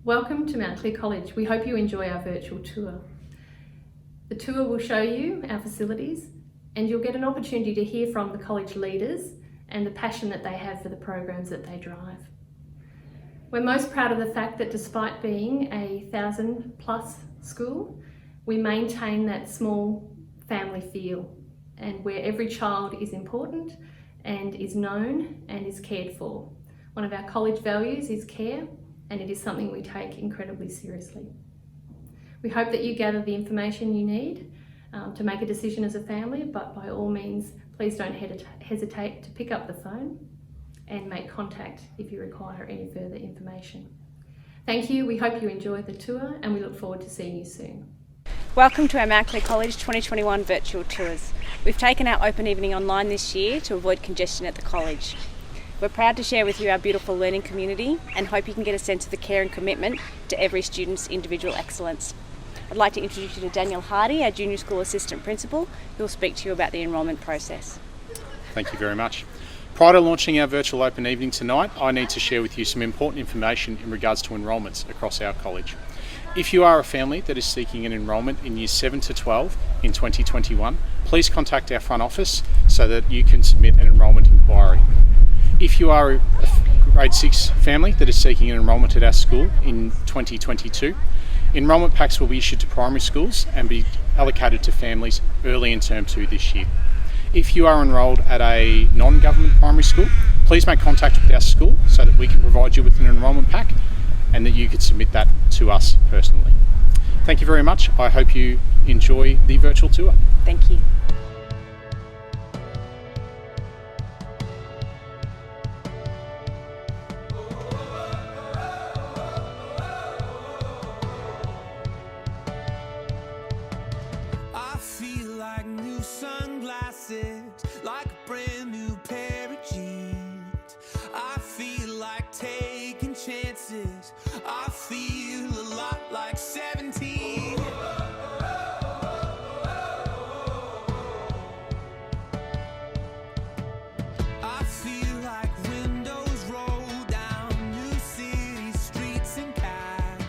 Welcome to Mount Clear College. We hope you enjoy our virtual tour. The tour will show you our facilities and you'll get an opportunity to hear from the college leaders and the passion that they have for the programs that they drive. We're most proud of the fact that despite being a 1,000+ school, we maintain that small family feel and where every child is important and is known and is cared for. One of our college values is care, and it is something we take incredibly seriously. We hope that you gather the information you need to make a decision as a family, but by all means, please don't hesitate to pick up the phone and make contact if you require any further information. Thank you, we hope you enjoy the tour and we look forward to seeing you soon. Welcome to our Mount Clear College 2021 virtual tours. We've taken our open evening online this year to avoid congestion at the college. We're proud to share with you our beautiful learning community and hope you can get a sense of the care and commitment to every student's individual excellence. I'd like to introduce you to Daniel Hardy, our Junior School Assistant Principal, who will speak to you about the enrolment process. Thank you very much. Prior to launching our virtual open evening tonight, I need to share with you some important information in regards to enrolments across our college. If you are a family that is seeking an enrolment in Years 7 to 12 in 2021, please contact our front office so that you can submit an enrolment inquiry. If you are a Grade 6 family that is seeking an enrolment at our school in 2022, enrolment packs will be issued to primary schools and be allocated to families early in Term 2 this year. If you are enrolled at a non-government primary school, please make contact with our school so that we can provide you with an enrolment pack and that you could submit that to us personally. Thank you very much. I hope you enjoy the virtual tour. Thank you. I feel like new sunglasses, like a brand new pair of jeans. I feel like taking chances. I feel a lot like 17. I feel like windows roll down new city streets and cabs.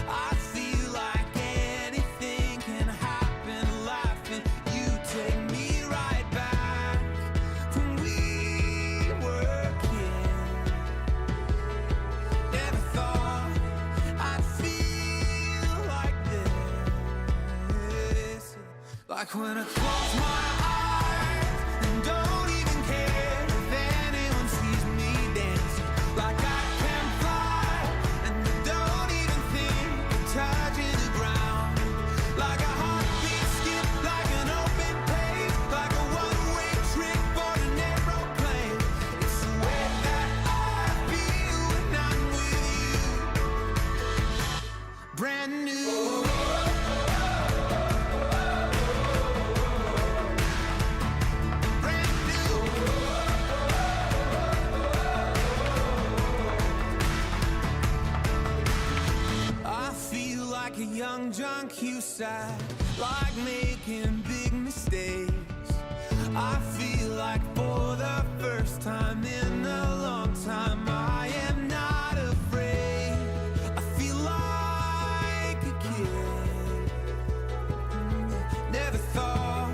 I feel like anything can happen, laughing. You take me right back when we were kids. Never thought I'd feel like this. Like when I close my eyes and don't even care if anyone sees me dancing. Like I can fly and I don't even think of touching the ground. Like a heartbeat skip, like an open page, like a one-way trip on an aeroplane. It's the way that I feel when I'm with you. Brand new. I feel like a young John Cusack, like making big mistakes. I feel like for the first time in a long time, I am not afraid. I feel like a kid. Never thought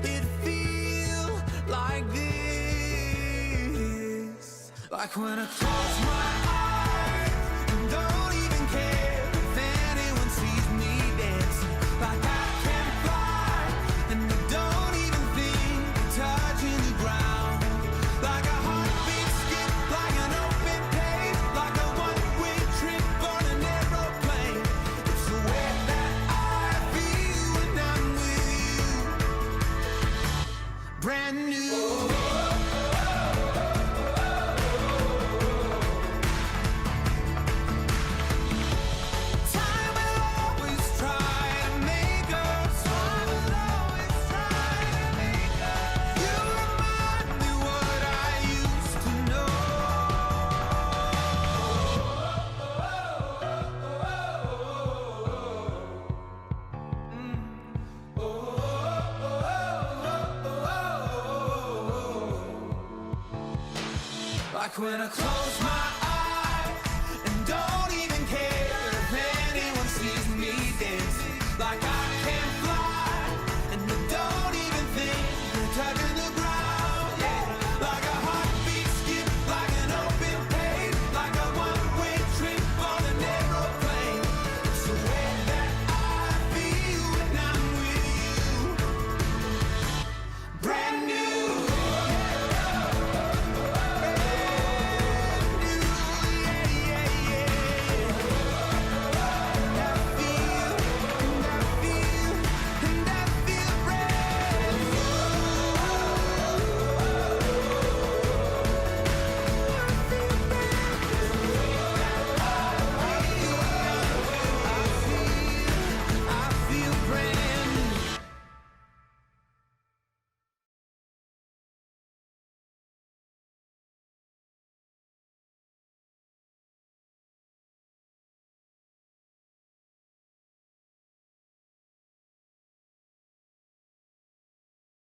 it'd feel like this. Like when I close my eyes and don't even care if anyone sees me dancing. Like I can fly and I don't even think of touching the ground. Like a heartbeat skip, like an open page, like a one-way trip on an aeroplane. It's the way that I feel when I'm with you. Brand new. Time will always try to make us. Time will always try to make us. You remind me what I used to know. Like when I close my